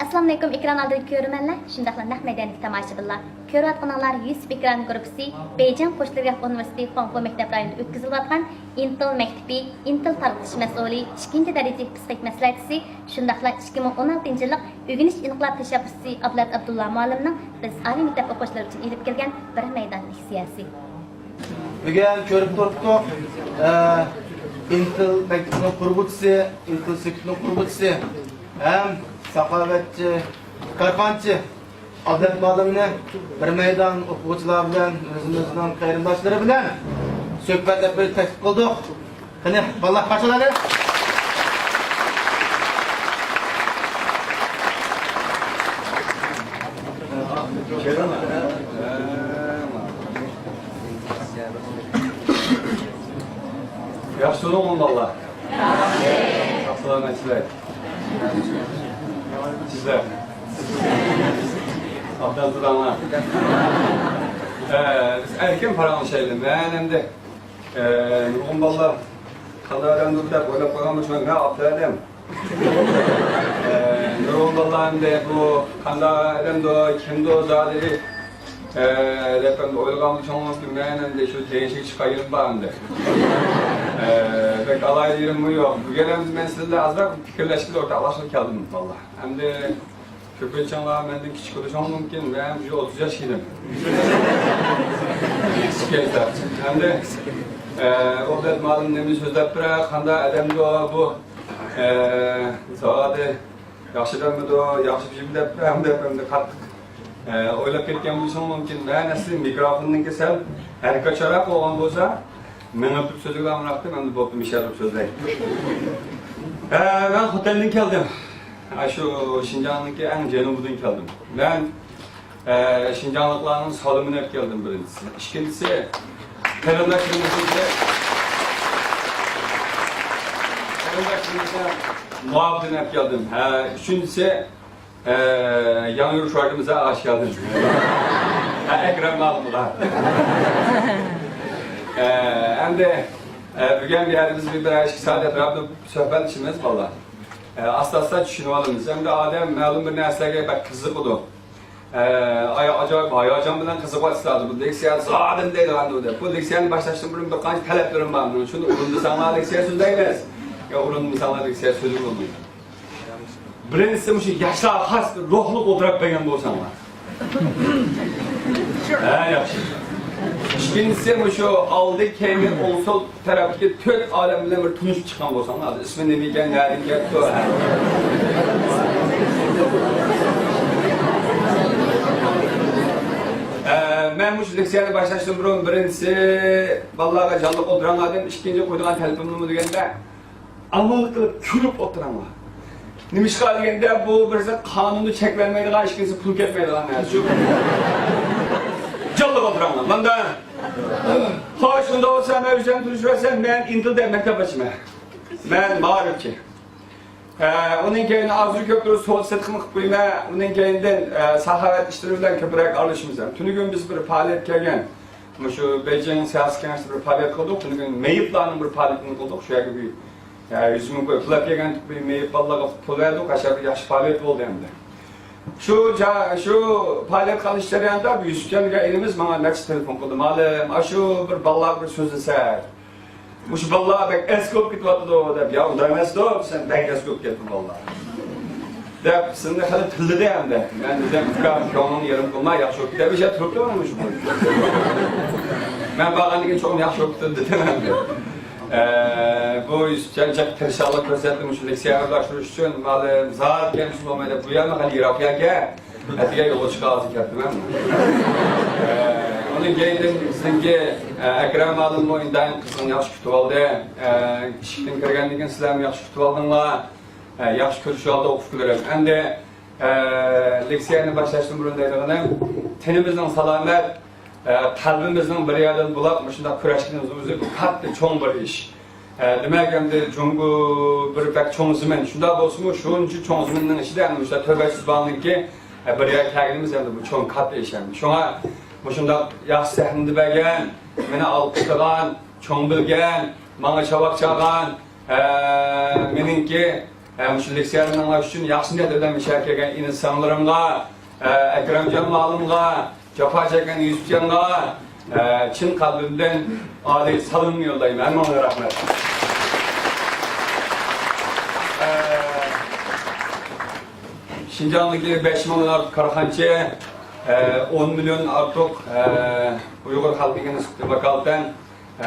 Assalamu alaykum ekran aldagi ko'rmanlar, shundaqla naq maydonlik tomoshabinlar. Ko'rayotganinglar Yusuf ekran gruppasi Beijing Qo'shtirgoh Universiteti Fangfo maktab rayonida o'tkazilayotgan Intel maktabi, Intel tarqatish mas'uli, 2-darajali psixik maslahatchisi, shundaqla 2016-yillik o'rganish inqilob tashabbusi Ablat Abdulla muallimning biz oliy maktab o'quvchilari uchun elib kelgan bir maydon leksiyasi. Bugun ko'rib turibdik, Intel maktabining qurg'uvchisi, Intel sektorining qurg'uvchisi ham saxovatchi, korxonchi Ablat muallimni bir maydon o'quvchilar bilan, o'zimizning qarindoshlari bilan suhbatlab bir taklif qildik. Qani, bolalar qarshiladi. Yaxşı olun valla. Sağolun sizler. Abdal duranlar. Biz erken paranı şeydim. Ben hem de Nurgun valla kalılardan durdular. Böyle koymamış ne yaptırdım. Nurgun valla hem de bu kandalardan da kimdi o zaleri ben oylamış olmuştum. Ben hem de şu değişik çıkayım bağımdı. Pek alay diyelim bu yok. Bu gelen ben sizinle azrak fikirleştik ortaklaşıp geldim valla. Hem de köpek canlığa benden küçük oluşan mümkün. Ben şu 30 yaşıydım. Hem de Ablat muallim demiş sözler bırak. Kanda adamda o bu zaten yaxşıdan mı da yaxşı bir şey de hem de kattık. Oylap ketken buluşan mümkün. Ben aslında mikrofonun kesel her kaçarak olan olsa ben öpüp sözü bıraktım, ben de boptum işe öpüp sözler. Ben otelden geldim. Şu Şincan'daki en cenubudan geldim. Ben Şincanlıkların salımına hep geldim birincisi. İkincisi, Terördaşlığımızda muhabbetine hep geldim. Üçüncüsü, yan yürüyüş vaktimizde aş geldim. Ekrem Malım'da. Hem de bugün bir yerimiz bir aşk saat etrafında sohbet içimiz valla. Asla düşünüyoruz. Hem de Adem malum bir nesneye bak kızık oldu. Acayip hayacan bilen kızık oldu. Bu leksiya zaten değil lan dedi. Bu leksiyanın başlaştığım bölüm bir kaç taleplerim var. Şunu urundu sana leksiya söz değiliz. Ya urundu sana leksiya sözü olmuyor. Birincisi bu şey yaşlar has ruhluk olarak beğen olsanlar. Yaxşı. İkincisi şu aldı kendi olsa taraftaki tüm alemle bir tunuşup çıkan olsanlar. İsmi ne diyeceğin yarın geldi o. Ben bu leksiyonu başlaştım bunun birincisi vallahi canlı oturan adam, ikinci koyduğun telefonumu diyende anlalıklı külüp oturanlar. Nimişka diyende bu birisi kanunu çek vermeydi lan, ikincisi pul ketmeydi lan. Canlı oturanlar. Ben de hoşunda olsam, evcen turuşversem ben Intel'de mektep açma. Ben mağripçi. Onun keyini arzu köprü sol sıtkımı kıyma, onun keyinden sahavet işlerinden köprek alışmışım. Tünü gün biz bir faaliyet gelgen. Şu Beijing siyasi kenarında bir faaliyet kıldık. Tünü gün meyiplarının bir faaliyetini kıldık. Şu gibi yüzümü koyup fılap gelgen bir meyip vallaha pul verdik. Aşağı bir yaş faaliyet oldu hem de. Şu faaliyet kalışları yanında bir yüzükkenliğe elimiz bana next telefon kıldı. Malum, şu bir vallaha bir sözü ser. Muş vallahi bek eskop gitvatı da o da ya udamaz da sen bek eskop gittin vallahi. Dep sen de hadi tilde de hem de. Ben dedim ki onun yarım kılma yaxşı yok. Bir şey turuptu olmuş bu. Ben bağlandıkça çok yaxşı yok dedim hem de. Bu gelecek terşallık gösterdim şu leksiyaya başvuruş için malum zat gelmiş olmaydı. Bu yana hadi Irak'a gel. Hadi yola çıkardı kettim hem. Onun geyinden sizinki Ekrem Malım oyundan kızın yaxşı kütüp aldı. Kişinin kirgenliğin sizlerim yaxşı kütüp aldınlar. Yaxşı körüşü aldı okufkularım. Hem de leksiyonu başlaştım burundaydı. Tenimizden salamet, kalbimizden bir yerden bulak, şunda küreşkinizimizi katlı çoğun bir iş. Demek hem de Cungu bir pek çoğun zımen. Şunda olsun mu şuncu çoğun zımenin işi de hem de tövbesiz bağının ki bir yer kelgimiz hem de bu çoğun katlı iş hem de. Şuna Muşunda yaxşı səhnini bəgən, məni alqışlayan, çoğun bilgən, bana çabak çağan, meninki Şu leksiyonlarni anglash uchun yaxshi niyatlardan mishaar kelgan insonlarimga, Akramjon ma'lumga, Jafo chekkan Yusufjonga chin qalbimdan oliy salomni yo'llayman. Hammaga rahmat. Şinjanlıklı 5 milyon artık karxançı, 10 milyon artıq Uyghur xalqiga nisbətən vakalətən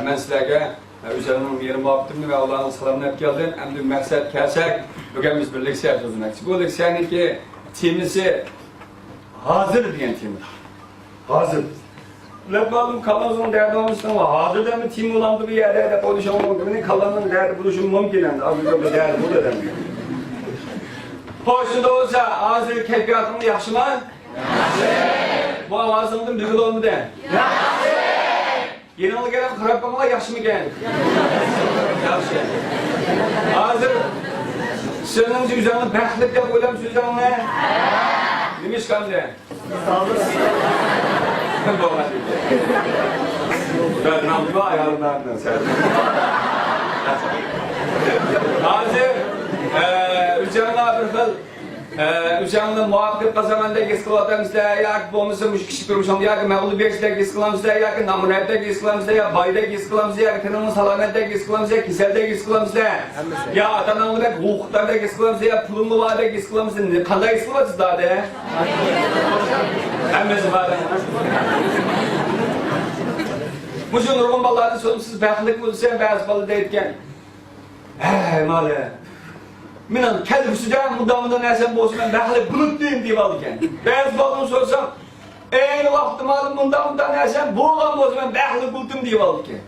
mən sizlərə özərimin yerimi abdımını və Allah'ın salamını hep geldim. Əmdə məqsəd kəlsək, bugün biz bir leksiya sözünək. Bu leksiyanın ki temisi hazır deyən temidir. Hazır. Lütfen kalanın derdi olmuşsun ama hazır da mı tim ulandı bir yerde de konuşamam mümkün. Kalanın derdi buluşum mümkün. Az bir derdi bu da demiyor. Hoşçu da olsa hazır keyfiyatını yaxşı mı? Yaxşı. Bu avazımın düzgün olmu de? Yaxşı. Yenilik gelen kırapmamla yaxşı mı gel? Yaxşı. Hazır. Sözünüzü üzerine bəxtlik de koydum sözünü ne? Demiş kamde? Sağ olasın. Ben namlı ayarlarından sen. Hazır. Üzerine bir xil üzerine muvaffaqiyat qazananda his qilyapmizda yoki bo'lmasa mush kishi turmushimda yoki mag'lubiyatda his qilamizda yoki namunatda his qilamizda yo boyda his qilamizda yoki tinimiz salomatda his qilamizda kasalda his qilamizda yo ota-onamizda huquqlarda his qilamizda yo pulimiz borda his qilamizda qanday his qilyapsiz dada? Hammasi bor. Mushu nurg'un bolalarni so'zsiz baxtli bo'lsa ba'zi bolalar aytgan. Ey mala Minan kelgüsüden mudamında nesem bolsun ben baxtli bulutduyum deyip alırken. Ba'zi bolalarni so'rsam, ey vaqtim aldım mudamında nesem bo'lgan bolsun ben baxtli bulutdum deyip alırken.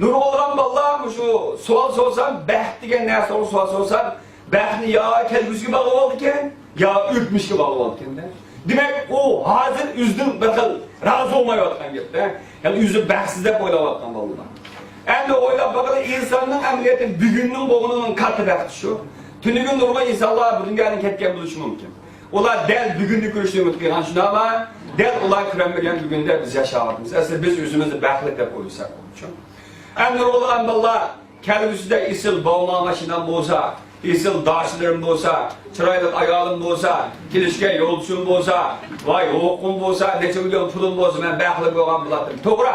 Nurg'ulg'an bolalar shu savol so'rsam, baxt degan narsani savol so'rsam, baxtni yo kelgusiga bog'lab olgan, yo o'tmishga bog'lab olganda. Demek o hazır üzdün bir xil razı olmayotgan gapda. Yani yüzü baxtsiz deb o'ylayotgan bolalar. Endi o'ylab boqadi insonning amaliyoti bugunning bo'g'inining katta baxti shu. Tunigun nurg'un insonlar bugunganing ketgan bo'lishi mumkin. Ular dal bugunni ko'rishni umid qilgan shunaqami? Dal ular ko'rmagan bugunda biz yashayapmiz. Aslida biz o'zimizni baxtli deb o'ylasak uchun. Endi nurg'un bolalar kelgusida isil bo'lma mashinam bo'lsa, isil daşlarım bo'lsa, chiroyli ayolim bo'lsa, kelishga yo'lchim bo'lsa, voy huquqim bo'lsa, necha million pulim bo'lsa, men baxtli bo'lgan bo'lardim. To'g'ri.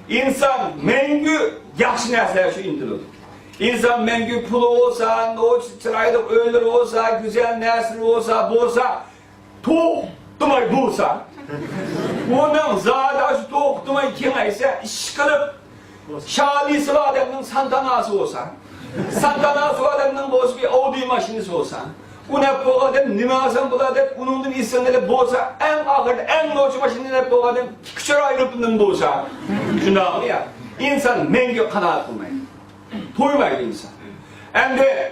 İnsan mengu yaxshi narsalar shu intiladi. İnsan mengu puli bo'lsa, chiroyli o'yinlari bo'lsa, go'zal narsalar bo'lsa, to'xtamay bo'lsa, undan zada shu to'xtamay kengaysa, ish qilib, shalisi odamning santanasi bo'lsa, santanası adamdan bo'lsa bir Audi mashinasi bo'lsa, uni bu odam nima olsam bo'ladi deb uningdan isinib bo'lsa, eng oxirida eng nochi mashinani bu odam chiroylidan bo'lsa, shundaqmi ya? İnsan menga qanoat qilmaydi. To'ymaydi inson. Endi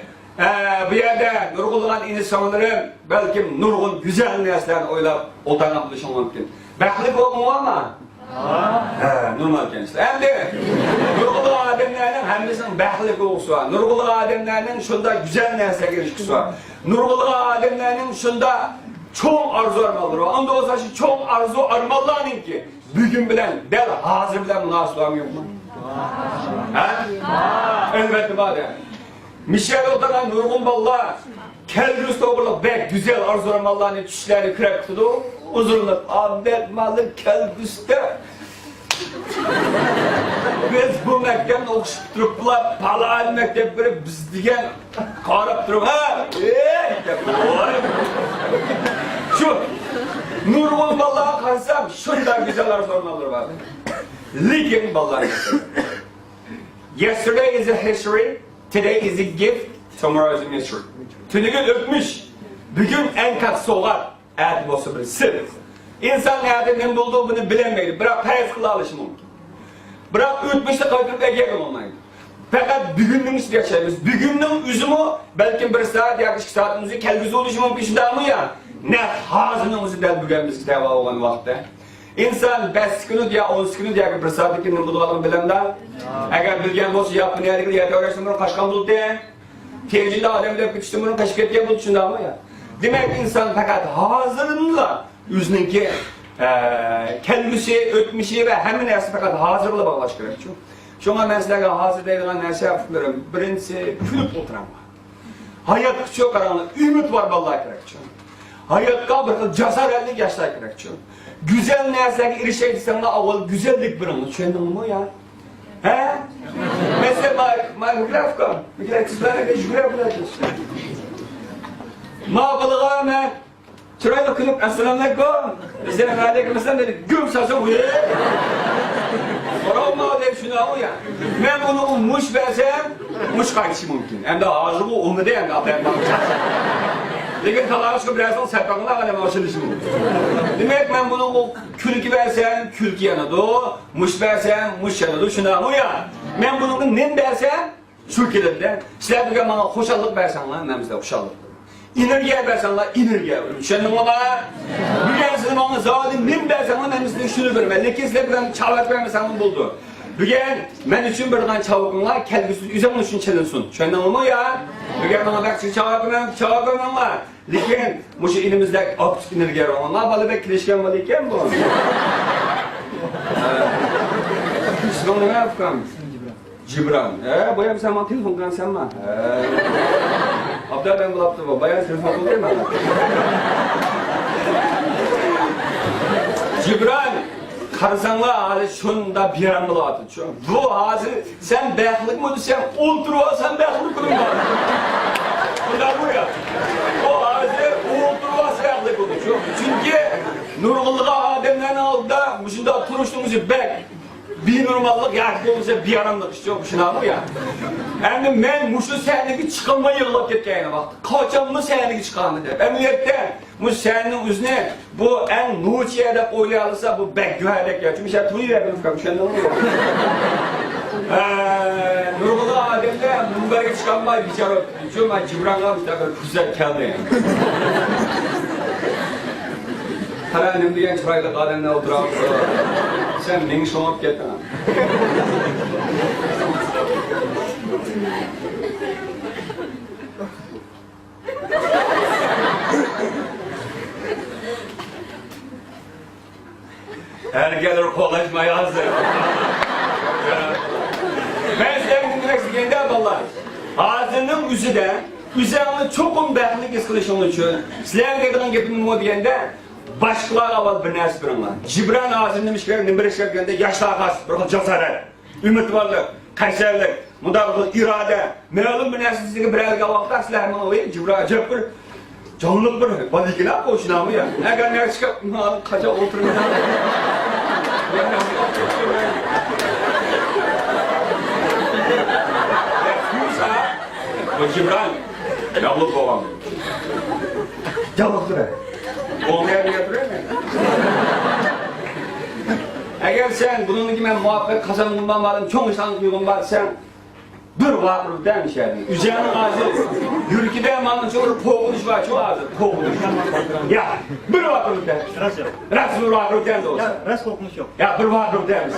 bu yerda nurg'ulg'an insonlarim balkim nurg'un go'zal narsalarni o'ylab o'tgan bo'lishi mumkin. Baxtli bo'lmaymi? Normal gençler. Hem de nurgulu ademlerinin hemimizin baxtli kokusu var. Nurgulu ademlerinin şunda güzel nesle ilişkisi var. Nurgulu ademlerinin şunda çok arzu armalıdır var. Onda olsa şu çok arzu armalılarının ki bugün bilen, del hazır bilen münasibam yok mu? Elbette var ya. Michel otadan nurgun ballar kelgüs doğruluk bek güzel arzu armalılarının çişlerini kırıp tutu. Uzunluk, abdet malı kelgüste. Biz bu mektepte okuşup duruplar, pala mektep böyle biz diyen karıp durup, ha? Şu, nurgul vallaha kalsam, şundan güzel arzular var. Lekin vallahi yesterday is a history, today is a gift, tomorrow is a mystery. Tünügün öpmüş, bugün en kat soğuk. Eğer olsa bir sır. İnsan hayatının bulduğu bunu bilemeydi. Bırak perez kıla alışım mümkün. Bırak ütmüşte kalkıp egeyen olmaydı. Fakat bugünün işte yaşayımız. Bugünün üzümü belki bir saat ya 2 saat üzümü kelgüzü oluşu mümkün şimdi mı ya? Ne hazının üzü del bugün biz kitaba olan vakitte. İnsan 5 günü diye 10 günü diye bir saat ikinin bulduğunu bilen de eğer bilgen olsa yapın ya ilgili yerde uğraştım bunu kaçkan buldu diye tecilde ademde bütüştüm bunu kaçık diye buldu şimdi mı ya? Demek insan fakat hazırınla üzününki kelgüsü, ötmüşü ve hemen neresi fakat hazırla bağlaş gerekiyor. Şuna ben sizlerle hazır edilen neresi yapıyorum. Birincisi külüp oturan var. Hayat çok karanlık, ümit var vallahi kerekçi. Hayatta bir cesaretlik yaşlar kerekçi. Güzel nersege erişeysen de avval güzellik birini düşündün mü ya? He? Mesela mikrofon, mikrofon geçgüre bulacağız. Mağabalığa men, çırayla kılıp Esselamualeyküm, Esselamualeyküm dedik, güm sası bu ye. Soralım deyip şunu ama ya. Ben bunu muş versem, muş kayışı mümkün. Hem de ağzı bu umudu hem de adayım bakacağız. Lekin talaşı birazdan serpanına kadar açılışı mümkün. Demek ben bunu o külki versem, külki yanadı. Muş versem, muş yanadı. Şunu ama ya. Ben bunu nem versem, şu kelinde. Sizler bugün bana hoşallık versenler, ben size hoşallık. İnergiye versenler, enerjiye verin. Şunu bana, bugün sizin bana zalim nem versenler, ben size şunu vermem. Lekin sizler bugün çavat vermesen buldu. Bugün men için bir tane çavuklar kelgisiz üzerine için çalınsın. Şundan mı ya? Bugün bana belki çavuk vermem var. Lekin bu elimizde optik enerji olanlar balı bekleşken var iken bu. İsmim ne yapkam? Cibran. Bu ya sen bana telefon kan sen mi? Abdal ben bulaptım bu. Bayağı telefon buldu mu? Cibran. Karsanlar hali şunda bir an bulatı. Bu hazır sen beklik mi sen ultruvasan beklik mi? Bunlar bu ya. O hazır ultruvasan beklik mi? Çünkü nurgulluğa ademlerin altında şunda turuştuğumuzu bek. Bir normallik yakıt olursa bir aramlık istiyor bu şuna bu ya. Yani ben muşu senligi çıkılmayı yığılıp ketken vakti. Kaçan mı senligi çıkanı deyip. Emniyette bu senin üzerine bu en nuçiye de oylayalırsa bu bek güherlek ya. Çünkü sen tuyu verin fıkam şundan oluyor. Nurgulu ademde mübarek çıkanmayı biçar öptü. Çünkü ben Cibran kalmış da böyle güzel keldi. Haranım diyen çırayla kademle oturan sen beni soğuk getirin. Her gelir konuşmaya hazır. Ben size dinlemek isteyende vallahi. Ağzının üzüden, üzerine çokum behlik iskılışın için, sizlerle gelen gepinin o diyende, başkalar aval bir nersi birinler. Cibran ağzını demişler, nimbereşler diyende, yaşlar kas, bir cesaret, ümit varlık, kayserlik, mudarlık, irade, meğlum bir nersi sizlere bir elge vaktar, sizler bana olayım, Cibran acayip bir, canlılık bir, badikine hap hoşuna mı ya? Eğer nersi çıkıp, kaça oturun. Bu Cibran, yavuk oğlan. Yavuk duruyor. Olmaya bir yatırıyor mu? Eğer sen bunun gibi muhabbet kazanımından varım, çok insan duygun var, sen bir varlık demiş yani. Üzerinin ağzı, yürükide emanın çoğu kovuluş var, çok ağzı, kovuluş. Ya, bir varlık demiş. Ras bir varlık demiş olsa. Ya, ras kokmuş yok. Ya, bir varlık demiş.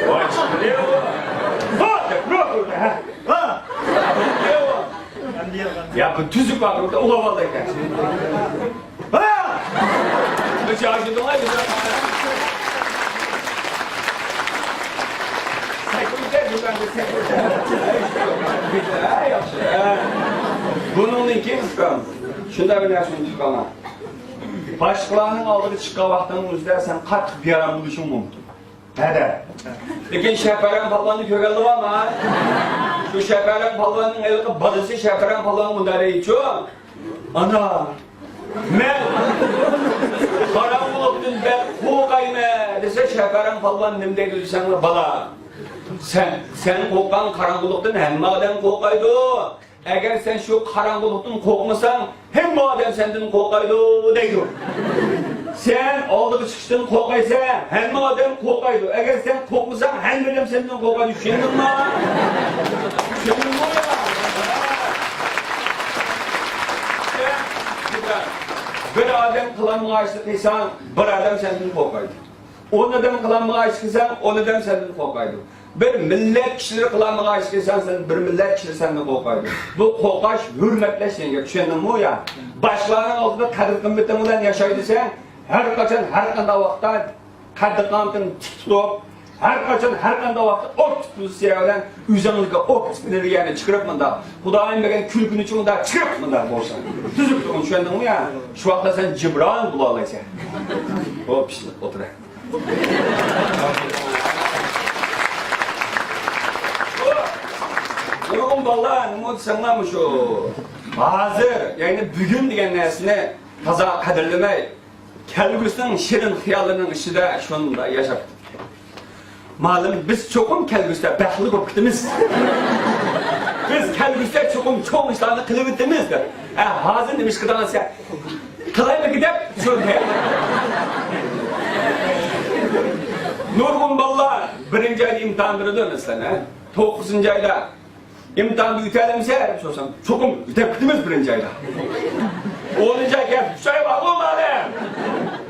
Vay çıktı, ne o? Ha, bir varlık demiş. Ha! Ne o? Ben diye Ya, bu tüzük varlık da ulavalıyken. Ha! Bir şey açıldın lan, güzel. Bunun iki fıkam. Şunda bir yaşın fıkama. Başkalarının aldığı çıkka vaxtının üzerinde sen kat bir yaran buluşun mümkün. Neden? Lekin Şəhbərən palvanın kögəldi var mı? Şu Şəhbərən palvanın evli bacısı Şəhbərən palvanın müdəri için. Ana! Ben karanlıktın ben kovkayım dese Şəhbərən palvanın nemdeydi sen bala. Sen korkan karanlıktan hem madem korkaydı. Eğer sen şu karanlıktan korkmasan hem madem senden korkaydı deydi. Sen aldığı çıkıştan korkaysa hem madem korkaydı. Eğer sen korkmasan hem madem senden korkaydı. Düşündün mü? Düşündün mü ya? Bir adam kılanmaya açtıysan bir adam senden korkaydı. O adam kılanmaya açtıysan o adam senden korkaydı. Bir millet kişileri kılanmaya açtıysan sen bir millet kişileri senden korkaydı. Bu korkaş hürmetleşen düşündün mü ya? Başkalarının altında kadir kıymetinden yaşaydı sen her kaçan her kanda vakta kadir kıymetinden tutup her kaçan her kanda vakti ok tutulsiyadan üzanlıkka ok tutulurgani çıkırıp mında Hudayın begen külgün için mında çıkırıp mında bolsan tüzüp durun şu andın mı ya şu vakta sen Cibran bula alaysan hop işte otur Nurgul ballar nima desanglar şu hazır yani bugün degan narsani taza qadrlamay kelgusining shirin xiyolining ichida shunda yashab ma'lum biz cho'qim kelgusida baxtli bo'lib ketamiz biz kelgusida cho'qim cho'ng ishlarni qilib o'tamiz hozir nima ish qilasan qilaylik deb so'rayapman nurgul ballar birinchi oyda imtihon beradi masalan 9-chi oyda imtihanda o'talamsa deb so'rasam cho'qim o'tab ketamiz birinchi oyda 10-chi oyga 3 oy bor bo'lmadi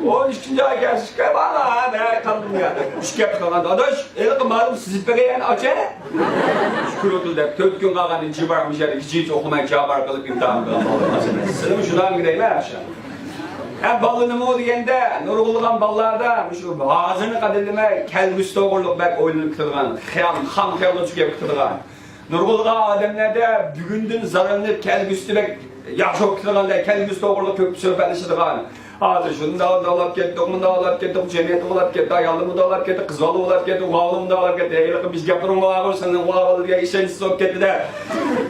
13-chi oyga 3 oy bor ben qaldim ya 3 ga qolganda adash endi ma'lum siz bergan ocha shukr o'til deb 4 kun qolganda jibarmish edi hech o'qimay jabar qilib imtihon qildim sizmi shundan gidaylar hem balı nima deganda nurg'ulg'an ballarda shu hozirni qadrlamay kelgusi to'g'riliq bak o'ylanib turgan ham xayolga tushib turgan nurg'ulg'an odamlarda bugundan zararlanib kelgusi bak yaxshi bo'lib turganda kelgusi to'g'riliq ko'p so'zlashadigan hozir shunda olib ketdik bunda olib ketdik jamiyat olib ketdi ayolimiz olib ketdi qiz bola olib ketdi o'g'limni olib ketdi yilqi biz gapirib o'g'il o'g'ilga ishonchsiz bo'lib ketdi-da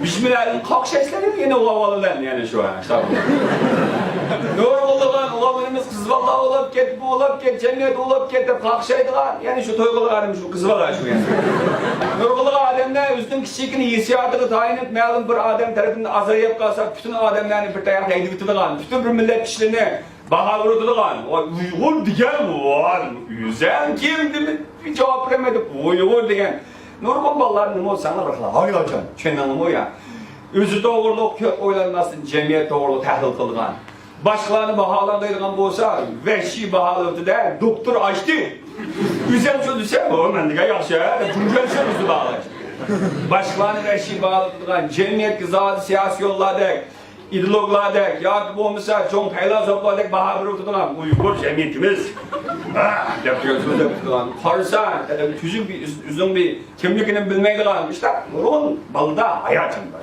bismillahning qoqshashlari yana o'g'illar yana shu nurg'ulg'an o'g'ilimiz qiz bola olib ketdi bu olib ketdi jamiyat olib ketdi qoqshaydigan ya'ni shu to'yqilgarim shu qiz bola shu yani nurg'ulg'an odamlar o'zining kichikini hissiyatiga tayinib ma'lum bir odam tarafidan azrayib qolsa butun odamlarni bir tayoqda haydab o'tadigan butun bir millat kishilarni baha vuradigan uyg'ur degan var o'zing kim deb javob bermadi uyg'ur degan nurg'ul bolalar nima bo'lsanglar hayojon tushundingmi ya o'zi to'g'riliq ko'p o'ylanmasdan jamiyat to'g'riliq tahlil qilgan boshqalarni baholaydigan bo'lsa vahshiy baholavdida doktor ochdi o'zim shu desa menga yaxshi bunga shu o'zi bog'lash boshqalarni vahshiy baholaydigan jamiyatga zodi siyosiy yo'llarda ideologlardek yoki bo'lmasa cho'ng filozoflardek baho berib turadigan uyg'ur jamiyatimiz deb turgan so'zlab turgan qarasa tuzuk bir uzun bir kimligini bilmaydigan işte nurg'un balda hayotim bor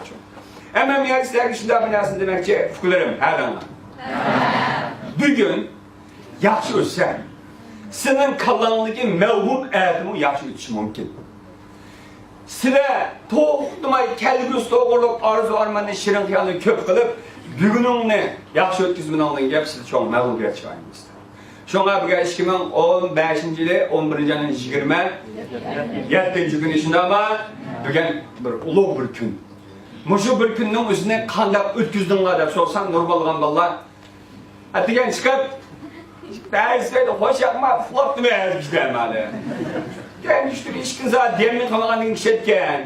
amma men sizlarga shunday bir narsani demoqchi fikrlarim hadanglar bugun yaxshi o'tsa sening kallanligi mavhum adimi yaxshi o'tishi mumkin sizlar to'xtamay kelgusi to'g'riliq orzu armanni shirin xiyolni ko'p qilib buguningni yaxshi o'tkazmaningdan gap siz cho'ng mag'lubiyat chiqaringiz shunga birga 2015-yili 11-oyning 27-kuni shundami bugun bir ulug' bir kun mushu bir kunning o'zini qanday o'tkazdinglar deb so'rasam nurg'ulg'an bolalar degan chiqib ba'zida xo'sh yoqma uxlab demaydi yani işte işkin saat demin kalmadan işetken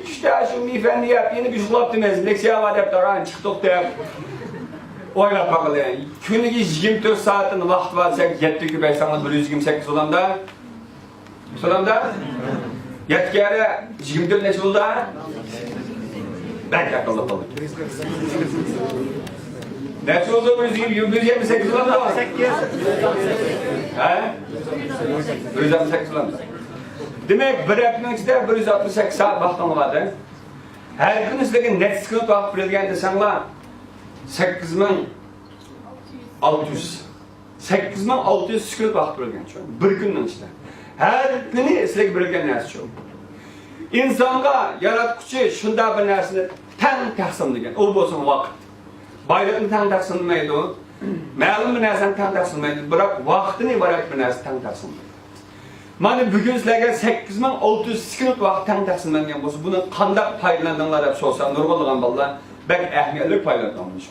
işte şu mifendi yap yeni bir şuklap demez leksiya var hep daran çıktık da oylap bakalım günlük 24 saatin vakit varsa yetti ki ben sana 128 olamda yetkere 24 neçe oldu ben yakaladım balık neçe oldu 128 olamda 168 olamda demek bir haftanın içinde 168 saat vaktim vardı. Her gün sizlerge net sıkıntı vakit verilgen desanglar 8600 sıkıntı vakit verilgen şu bir günün içinde. Her günü sizlerge verilgen nersi şu. İnsanga yaratkuchi şunda bir nersini tan taqsimlagan. O bo'lsin vaqt. Bayrakni tan taqsimlamaydi u. Ma'lum bir narsani tan taqsimlamaydi. Biroq vaqtini iborat bir narsa tan taqsimlaydi. Mana bugun sizlarga 8600 sekund vaqt tan taqsimlangan bo'lsa, buni qanday foydalandinglar deb so'rasam, nurg'ulg'an bolalar bak ahamiyatli foydalanmoqchi.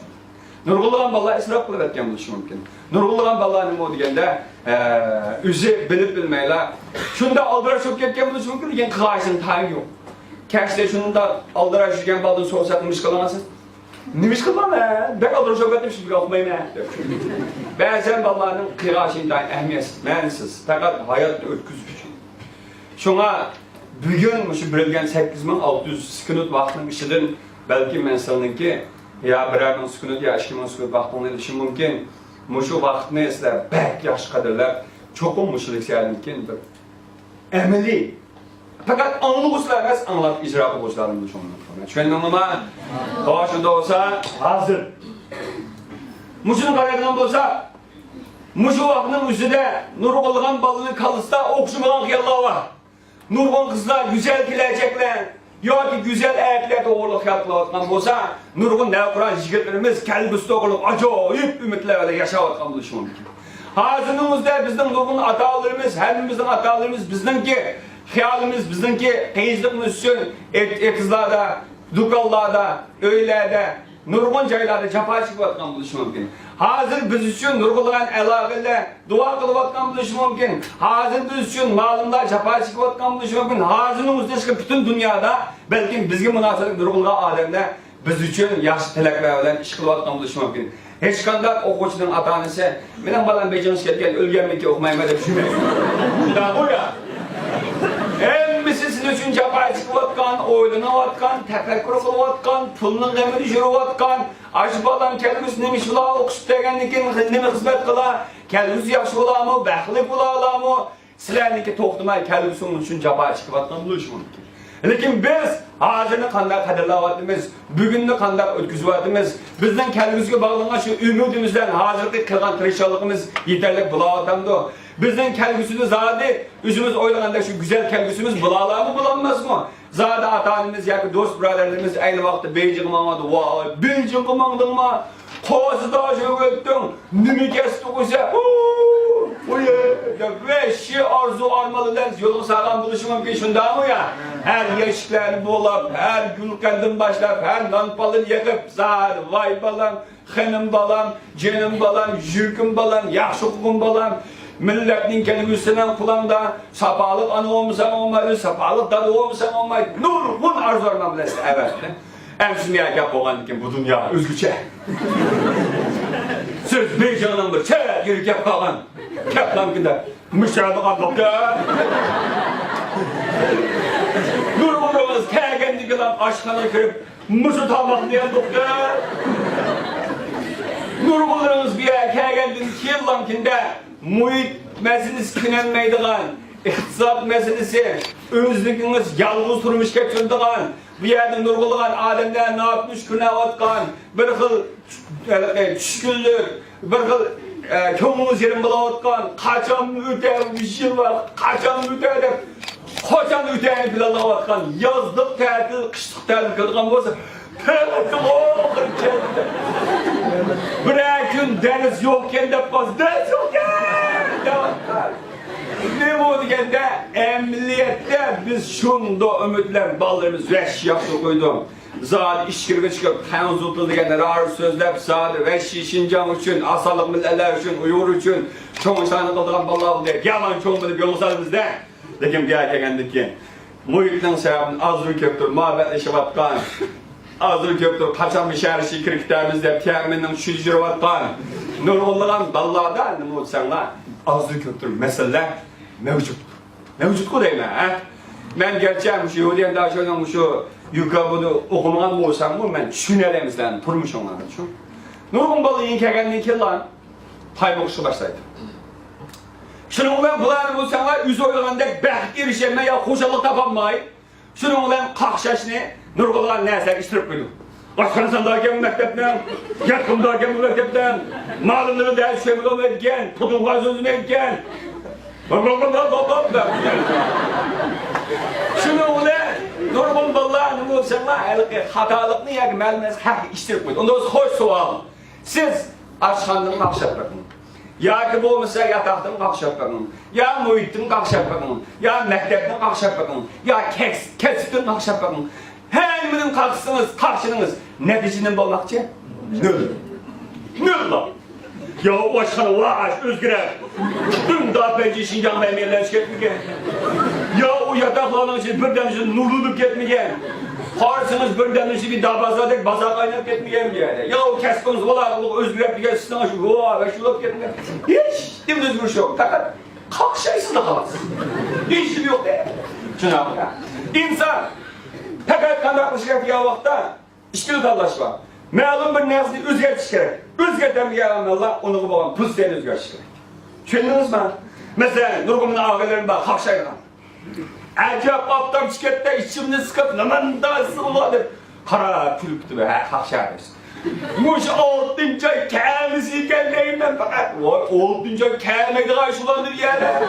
Nurg'ulg'an bolalar isrof qilib o'tgan bo'lishi mumkin. Nurg'ulg'an bolalar nima deganda, o'zi bilib bilmaylar. Shunda aldirash bo'lib ketgan bo'lishi mumkin, lekin qilishning tagi yo'q. Kashda shunda aldirash yurgan boladan so'rasam, nima ish qilasan? Nima ish qilaman? Bak aldirash bo'lib ketib, shunga o'qimayman. Ba'zan bolalarning qilishingdan ahamiyatsiz, ma'nisiz, faqat hayotni o'tkazish uchun. Shunga bugun shu berilgan 8600 sekund vaqtning ichidan balki men sizlarningki ya 1000 sekund ya 2000 sekund vaqtni olishi mumkin. Mushu vaqtni sizlar bak yaxshi qadrlab, cho'qim mushlik saylankin bir emeli. Fakat anlıqçılar emas, anlap icra qiluvchilarning bo'lishini. Tushundingmi? Boshida olsa hazır. Mushuni qaraydigan bo'lsa, mushu vaqtning o'zida nurg'ulg'an balini qalista o'xshamagan xiyollar bor. Nurg'un qizlar güzel kelajeklar yoki güzel erkaklar to'g'riliq xiyol qilayotgan bo'lsa, nurg'un navqiron yigitlarimiz kalbisi to'g'riliq ajoyib umidlar bilan yashayotgan bo'lishi mumkin. Hozirning o'zida bizning nurg'un atalarimiz, hammamizning atalarimiz bizningki xiyolimiz, bizningki qiyinchiligimiz uchun qizlarda, do'konlarda, uylarda, nurg'un joylarda jafo chekayotgan bo'lishi mumkin. Hozir biz uchun nurg'ulg'an aloqalar duo qilayotgan bo'lishi mumkin. Hozir biz uchun ma'lumlar jafo chekayotgan bo'lishi mumkin. Hozirning o'zida butun dunyoda balki bizga munosib nurg'ulg'an odamlar biz uchun yaxshi tilaklar bilan ish qilayotgan bo'lishi mumkin. Hech qanday o'quvchining ota-onasi mening bolam bejonish ketgan, o'lganmiki o'qimayman deb tushunmaydi. Shunday qo'ya. Hemmisi sizin için jafo chekayotgan, o'ylanayotgan, tafakkur qilayotgan, pulning g'amini yurayotgan, ash bolam kelgusi nima ish bilan o'qish degandan keyin nima xizmat qila, kelgusi yaxshi bo'ladimi, baxtli bo'ladimi? Sizlarniki to'xtamay kelgusi uchun jafo chekayotgan bo'lishi mumkin. Lekin biz hozirni qanday qadrlayapmiz, bugunni qanday o'tkazyapmiz, bizning kelgusiga bog'langan shu umidimizdan hozirgi qilgan tirishchiligimiz yetarli bo'ladimi? Bizden kelgüsünü zade, özümüz oylaganda şu güzel kelgüsümüz bulalama mı bulanmaz mı? Zade atanımız ya dost braderlerimiz aynı vakti Beijing mağadı. Vay, Beijing mağadın mı? Kozu da öttün, nümü kesti kuysa. Ve şey arzu armalılar yolu sağlam buluşu mümkün şunda mı ya? Her yaşlıklarını bulup, her gün kendin başlayıp, her nanpalını yakıp, zade vay balam, hanım balam, canım balam, yüküm balam, yakşıkım balam. Milletinin kelgüsünden kulağında sapalık anı olmasa olmaydı, sapalık dadı olmasa olmaydı. Nurgun arzularına bilesi, evet. Emsiniye yap olan ki bu dünya özgüçe. Söz bir canımdır, yürü yap kalan. Kaplan kinde, müşahede kalmakta. Nurgunumuz kendi kılan aşkına kırıp, mısır almak diyen doktor. Nurgunumuz bir kendi yıllan kinde, muhit meselesi kinenmeydiğen, iktisat meselesi, özlükünüz yalğız turmuş geçirdiğen, bu yerden nurgulduğun ademler ne yapmış güne atkan, bir xil düşkünlük, bir xil kömümüz yerin bulatkan, kaçan öte, bir yıl var, kaçan öte deyip, kaçan öteyini bilalatkan, yazlık tatil, kışlık tatil kılgan olsa, tatil oğur geldi. Bir gün deniz yokken de baz, deniz yokken! Ne bu degende emniyette biz şunda ümitler ballarımız veş yaptık koydum. Zat işkirge çıkıp tanzutlu degende ağır sözler zat veş işincan için, asalık milleler için, uyur için, çoğun şanı kıldığın ballar diye yalan çoğun bilip yolsalımızda. Lekin bir geldik ki muhittin sebebinin azrı köptür, mabet işi vatkan. Azrı köptür, kaçan bir şehir şikir kitabımızda teminin şücürü vatkan. Nurgulluğun ballarda ne olsanlar azrı köptür meseleler mevcut. Mevcut ku değil mi? Ben gerçekten şu Yahudiyen daha şöyle şu yukarıda okumadan mı olsam bu ben düşünelemizden turmuş onlardan şu. Nurgun balı yinkegen ki lan payboğuşu başlaydı. Şunun ben bulanı bulsanlar yüz oylaganda bəxt erişenme ya hoşalık tapanmayı. Şunun ben kalkşaşını Nurgulluğun neyse iştirip koydu. Afganistan'daki mektepten, yakındaki mektepten, malımları da şemil olmayken, tutumlar sözünü etken, şunu öyle Nurgun Balla'nın olsanlar hatalıkını yakın melmez hak iştirip koydu. Onda hoş sual. Siz açkanlığını akşap bakın. Ya ki bu olmasa yataktan akşap bakın. Ya muhittin akşap bakın. Ya mektepten akşap bakın. Ya kesipten akşap bakın. Her birinin karşınız neticinin bolmakçı? Nül. Nül lan. Ya o başkanı vaş özgürer. Dün daha bence Şincan emirler çıkartmıyor. Ya o yataklarının için birden için nurluluk etmiyor. Karşınız birden için bir dabazadık baza kaynat etmiyor yani. Ya o keskiniz olarlık özgürer bir geçsin şu vaa ve şuluk etmiyor. Hiç dimdiz bir şey yok. Fakat kalkışaysın da kalasın. Hiç bir yok değil. Şuna bak ya. İnsan fakat kandaklaşık ya vakta işkili tallaş var. Məlum bir nəsli özgərtiş gerek. Özgərtən bir yalanlarla onu babam püstəyini özgərtiş gerek. Düşündünüz mü? Mesela Nurgun'un ağalarında Hakşay'dan. Acaba aptal çıkarttı içimde sıkıp naman da sıvıladı. Kara külüktü be hakşarız. Muş altıncı kendisi gelmeyim ben fakat. Altıncı kendine karşılanır yani.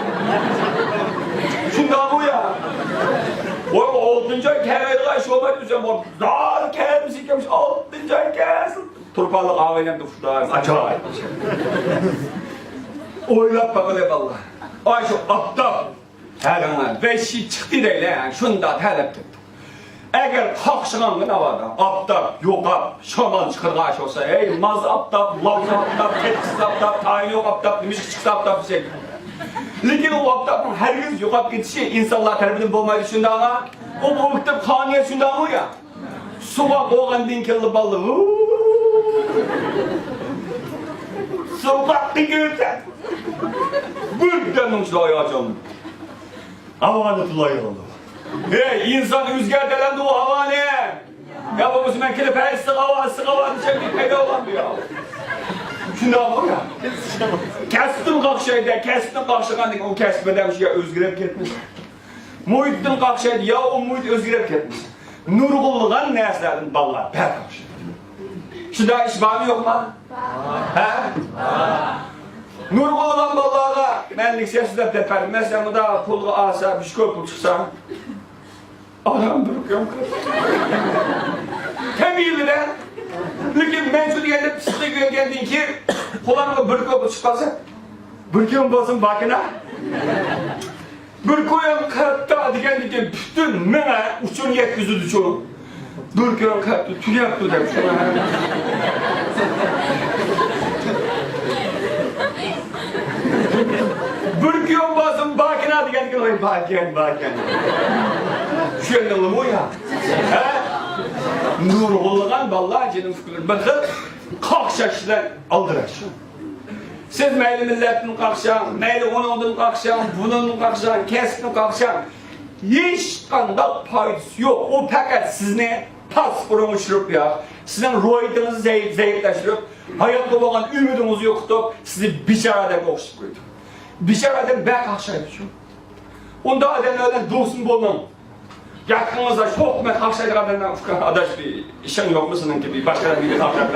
Şundan bu ya. Altıncı kendine karşılanır düzen var. Daha kendisi gelmiş altıncı gelsin. Turpalı ağabeylemde fıdağız. Acayip. Oylap bakalım Allah. Ay şu aptal. Her an beşi çıktı değil yani. Şunda talep tuttu. Eğer kalkşıgan ne var da aptal, yokap, şaman çıkırgaç olsa, ey maz aptal, lavuz aptal, tetkisiz aptal, tayin yok aptal, demiş çıksa aptal bir şey. Lakin o aptalın her gün yokap gitişi insanlar tarafından bulmayı düşündü ama o boğukta kaniyet düşündü ama ya. Suğa boğan dinkelli ballı. Suğa dinkelli. Buradan uçlu ayacağım. Havanı tulayırıldı. Hey insan üzgerdelendi o hava ne? Ya babası ben kelip her sık hava diyecek peyda olan diyor. Şimdi hava ya. Kestim kalkşaydı, kestim kalkşakan o kesmeden şey özgürep gitmiş. Muhittin kalkşaydı ya o muhit özgürep gitmiş. Nurgulluğun neslerden ballar per kalkşaydı. Şimdi iş var mı yok mu? He? Nurgulluğun ballara benlik sessizler teper. Mesela bu da pulu asa, bir pul çıksa. Adam bırakıyorum kız. Temiyli de. Lakin ben şu diyende psikolojik geldiğin ki kulağımda bırakıyorum çıkmasa. Bırakıyorum basın bakına. Bırakıyorum katta diyen ki bütün mene uçun yetküzüdü çoğu. Bırakıyorum katta tüyaktı demiş. Bırakıyorum basın bakına diyen ki baken. Şöyle olur ya. Nur olgan vallahi canım fikirler. Bakın kalkışlar aldıraş. Siz meyli milletin kalkışan, meyli onun kalkışan, bunun kalkışan, keskin kalkışan. Hiç kanda faydası yok. O fakat sizin pasporunu uçurup ya. Sizin ruhiyetinizi zayıflaştırıp, hayatta olan ümidinizi yokutup, sizi biçareden okşup koydu. Biçareden ben kalkışayım şu. Onda adamlardan dostum bulmam. Yakınızda çok met kalkışaydı adamlar adaş bir işin yok mu senin gibi başkalarına bir kalkışaydı.